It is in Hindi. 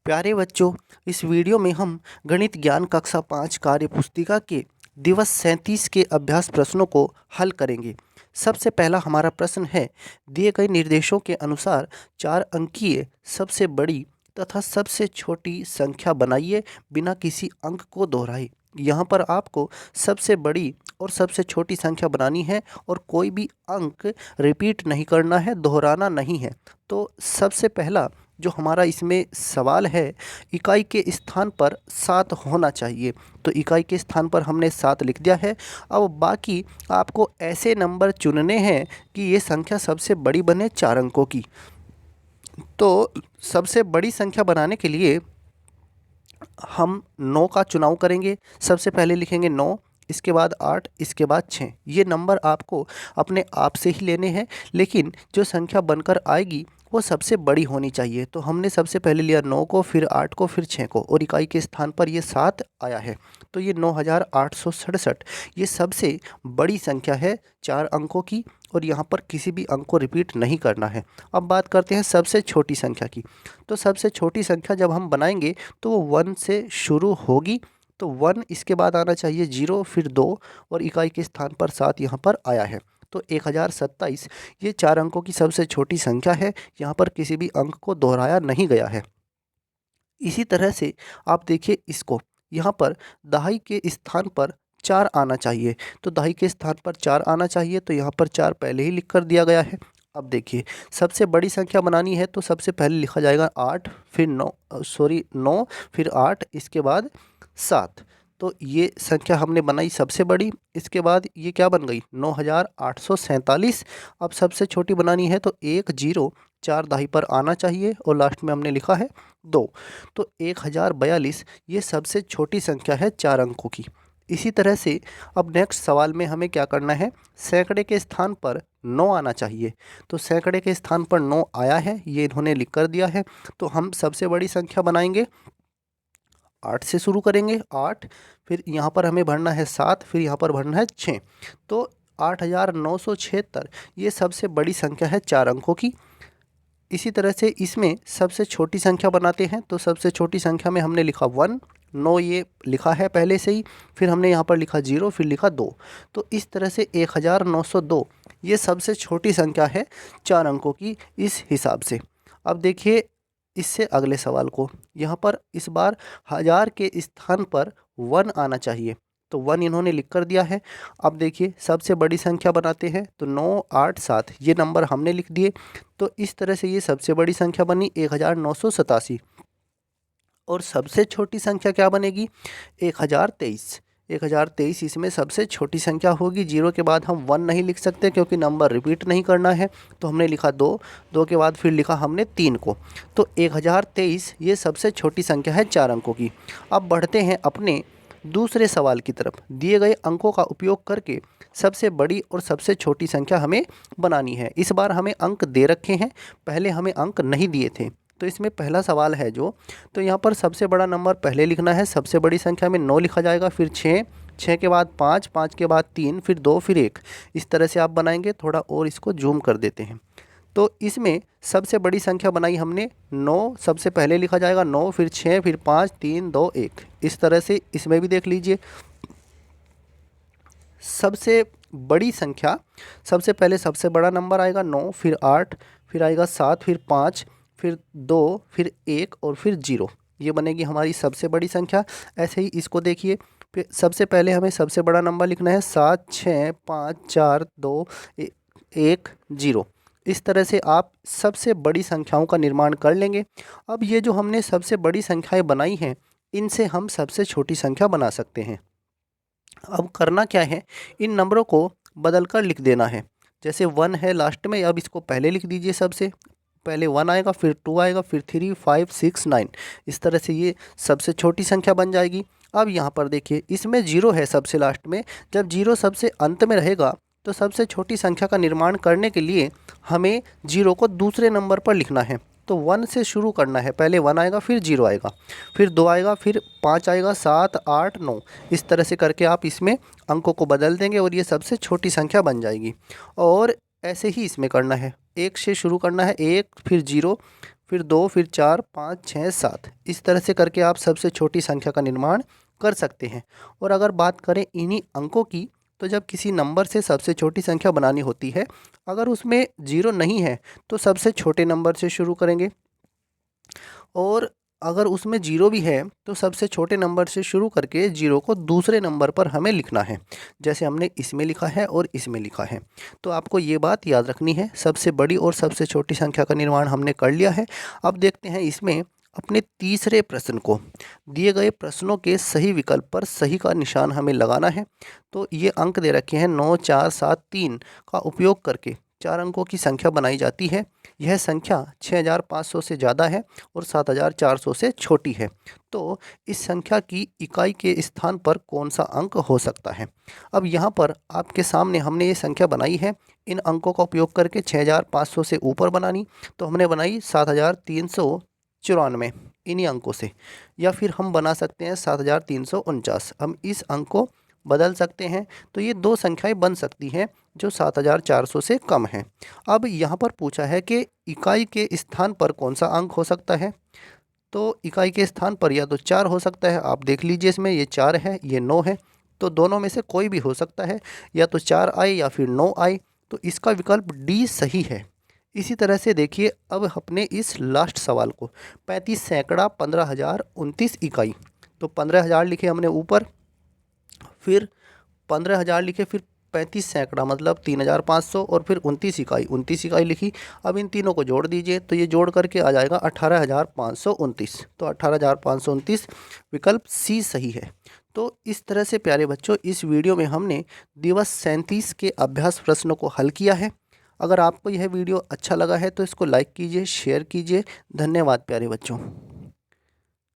प्यारे बच्चों, इस वीडियो में हम गणित ज्ञान कक्षा 5 कार्य पुस्तिका के दिवस 37 के अभ्यास प्रश्नों को हल करेंगे। सबसे पहला हमारा प्रश्न है, दिए गए निर्देशों के अनुसार 4 अंकीय सबसे बड़ी तथा सबसे छोटी संख्या बनाइए बिना किसी अंक को दोहराए। यहाँ पर आपको सबसे बड़ी और सबसे छोटी संख्या बनानी है और कोई भी अंक रिपीट नहीं करना है, दोहराना नहीं है। तो सबसे पहला जो हमारा इसमें सवाल है, इकाई के स्थान पर 7 होना चाहिए। तो इकाई के स्थान पर हमने 7 लिख दिया है। अब बाकी आपको ऐसे नंबर चुनने हैं कि ये संख्या सबसे बड़ी बने 4 अंकों की। तो सबसे बड़ी संख्या बनाने के लिए हम 9 का चुनाव करेंगे। सबसे पहले लिखेंगे 9, इसके बाद 8, इसके बाद 6। ये नंबर आपको अपने आप से ही लेने हैं, लेकिन जो संख्या बनकर आएगी वो सबसे बड़ी होनी चाहिए। तो हमने सबसे पहले लिया 9 को, फिर 8 को, फिर 6 को, और इकाई के स्थान पर ये 7 आया है। तो ये 9867 ये सबसे बड़ी संख्या है 4 अंकों की, और यहाँ पर किसी भी अंक को रिपीट नहीं करना है। अब बात करते हैं सबसे छोटी संख्या की। तो सबसे छोटी संख्या जब हम बनाएंगे तो वो 1 से शुरू होगी। तो 1, इसके बाद आना चाहिए 0, फिर 2, और इकाई के स्थान पर 7 यहाँ पर आया है। तो 1027 ये 4 अंकों की सबसे छोटी संख्या है। यहाँ पर किसी भी अंक को दोहराया नहीं गया है। इसी तरह से आप देखिए इसको, यहाँ पर दहाई के स्थान पर 4 आना चाहिए। तो दहाई के स्थान पर 4 आना चाहिए, तो यहाँ पर 4 पहले ही लिख कर दिया गया है। अब देखिए, सबसे बड़ी संख्या बनानी है तो सबसे पहले लिखा जाएगा 8, फिर 9, फिर 8, इसके बाद 7। तो ये संख्या हमने बनाई सबसे बड़ी। इसके बाद ये क्या बन गई, 9847। अब सबसे छोटी बनानी है तो 1, 0, 4 दहाई पर आना चाहिए, और लास्ट में हमने लिखा है 2। तो 1042 ये सबसे छोटी संख्या है 4 अंकों की। इसी तरह से अब नेक्स्ट सवाल में हमें क्या करना है, सैकड़े के स्थान पर 9 आना चाहिए। तो सैकड़े के स्थान पर 9 आया है, ये इन्होंने लिख कर दिया है। तो हम सबसे बड़ी संख्या बनाएंगे, 8 से शुरू करेंगे, 8, फिर यहाँ पर हमें भरना है 7, फिर यहाँ पर भरना है 6। तो 8976 ये सबसे बड़ी संख्या है 4 अंकों की। इसी तरह से इसमें सबसे छोटी संख्या बनाते हैं। तो सबसे छोटी संख्या में हमने लिखा 1, 9 ये लिखा है पहले से ही, फिर हमने यहाँ पर लिखा 0, फिर लिखा 2। तो इस तरह से 1902 ये सबसे छोटी संख्या है 4 अंकों की इस हिसाब से। अब देखिए इससे अगले सवाल को, यहाँ पर इस बार 1000 के स्थान पर 1 आना चाहिए। तो 1 इन्होंने लिख कर दिया है। अब देखिए सबसे बड़ी संख्या बनाते हैं, तो 9, 8, 7 ये नंबर हमने लिख दिए। तो इस तरह से ये सबसे बड़ी संख्या बनी 1987। और सबसे छोटी संख्या क्या बनेगी, 1023। 1023 इसमें सबसे छोटी संख्या होगी। 0 के बाद हम 1 नहीं लिख सकते क्योंकि नंबर रिपीट नहीं करना है। तो हमने लिखा 2, 2 के बाद फिर लिखा हमने 3 को। तो 1023 ये सबसे छोटी संख्या है 4 अंकों की। अब बढ़ते हैं अपने दूसरे सवाल की तरफ। दिए गए अंकों का उपयोग करके सबसे बड़ी और सबसे छोटी संख्या हमें बनानी है। इस बार हमें अंक दे रखे हैं, पहले हमें अंक नहीं दिए थे। तो इसमें पहला सवाल है जो, तो यहाँ पर सबसे बड़ा नंबर पहले लिखना है। सबसे बड़ी संख्या में 9 लिखा जाएगा, फिर 6, 6 के बाद 5, 5 के बाद 3, फिर 2, फिर 1। इस तरह से आप बनाएंगे। थोड़ा और इसको जूम कर देते हैं। तो इसमें सबसे बड़ी संख्या बनाई हमने 9, सबसे पहले लिखा जाएगा 9, फिर 6, फिर 5, 3, 2, 1। इस तरह से इसमें भी देख लीजिए, सबसे बड़ी संख्या सबसे पहले सबसे बड़ा नंबर आएगा 9, फिर 8, फिर आएगा 7, फिर 5, फिर 2, फिर 1, और फिर 0। ये बनेगी हमारी सबसे बड़ी संख्या। ऐसे ही इसको देखिए, फिर सबसे पहले हमें सबसे बड़ा नंबर लिखना है 7, 6, 5, 4, 2, 1, 0। इस तरह से आप सबसे बड़ी संख्याओं का निर्माण कर लेंगे। अब ये जो हमने सबसे बड़ी संख्याएं बनाई हैं, इनसे हम सबसे छोटी संख्या बना सकते हैं। अब करना क्या है, इन नंबरों को बदल कर लिख देना है। जैसे 1 है लास्ट में, अब इसको पहले लिख दीजिए। सबसे पहले 1 आएगा, फिर 2 आएगा, फिर 3, 5, 6, 9। इस तरह से ये सबसे छोटी संख्या बन जाएगी। अब यहाँ पर देखिए, इसमें 0 है सबसे लास्ट में। जब 0 सबसे अंत में रहेगा तो सबसे छोटी संख्या का निर्माण करने के लिए हमें 0 को दूसरे नंबर पर लिखना है। तो 1 से शुरू करना है। पहले 1 आएगा, फिर 0 आएगा, फिर 2 आएगा, फिर 5 आएगा, 7, 8, 9। इस तरह से करके आप इसमें अंकों को बदल देंगे और ये सबसे छोटी संख्या बन जाएगी। और ऐसे ही इसमें करना है, 1 से शुरू करना है, 1, फिर 0, फिर 2, फिर 4, 5, 6, 7। इस तरह से करके आप सबसे छोटी संख्या का निर्माण कर सकते हैं। और अगर बात करें इन्हीं अंकों की, तो जब किसी नंबर से सबसे छोटी संख्या बनानी होती है, अगर उसमें ज़ीरो नहीं है तो सबसे छोटे नंबर से शुरू करेंगे, और अगर उसमें ज़ीरो भी है तो सबसे छोटे नंबर से शुरू करके ज़ीरो को दूसरे नंबर पर हमें लिखना है, जैसे हमने इसमें लिखा है और इसमें लिखा है। तो आपको ये बात याद रखनी है। सबसे बड़ी और सबसे छोटी संख्या का निर्माण हमने कर लिया है। अब देखते हैं इसमें अपने तीसरे प्रश्न को। दिए गए प्रश्नों के सही विकल्प पर सही का निशान हमें लगाना है। तो ये अंक दे रखे हैं 9, 4, 7, 3 का उपयोग करके 4 अंकों की संख्या बनाई जाती है। यह संख्या 6500 से ज़्यादा है और 7400 से छोटी है। तो इस संख्या की इकाई के स्थान पर कौन सा अंक हो सकता है? अब यहाँ पर आपके सामने हमने ये संख्या बनाई है। इन अंकों का उपयोग करके 6500 से ऊपर बनानी, तो हमने बनाई 7394 इन्हीं अंकों से, या फिर हम बना सकते हैं 7349। हम इस अंक को बदल सकते हैं, तो ये दो संख्याएं बन सकती हैं जो 7400 से कम है। अब यहाँ पर पूछा है कि इकाई के स्थान पर कौन सा अंक हो सकता है। तो इकाई के स्थान पर या तो 4 हो सकता है, आप देख लीजिए इसमें ये 4 है, ये 9 है, तो दोनों में से कोई भी हो सकता है, या तो 4 आए या फिर 9 आए। तो इसका विकल्प डी सही है। इसी तरह से देखिए अब अपने इस लास्ट सवाल को, 35 सैकड़ा 15,000 29 इकाई। तो 15,000 लिखे हमने ऊपर, फिर 15,000 लिखे, फिर 35 सैकड़ा मतलब 3,500, और फिर 29 इकाई लिखी। अब इन तीनों को जोड़ दीजिए, तो ये जोड़ करके आ जाएगा 18,529। तो 18,529 विकल्प सी सही है। तो इस तरह से प्यारे बच्चों, इस वीडियो में हमने दिवस 37 के अभ्यास प्रश्नों को हल किया है। अगर आपको यह वीडियो अच्छा लगा है तो इसको लाइक कीजिए, शेयर कीजिए। धन्यवाद प्यारे बच्चों।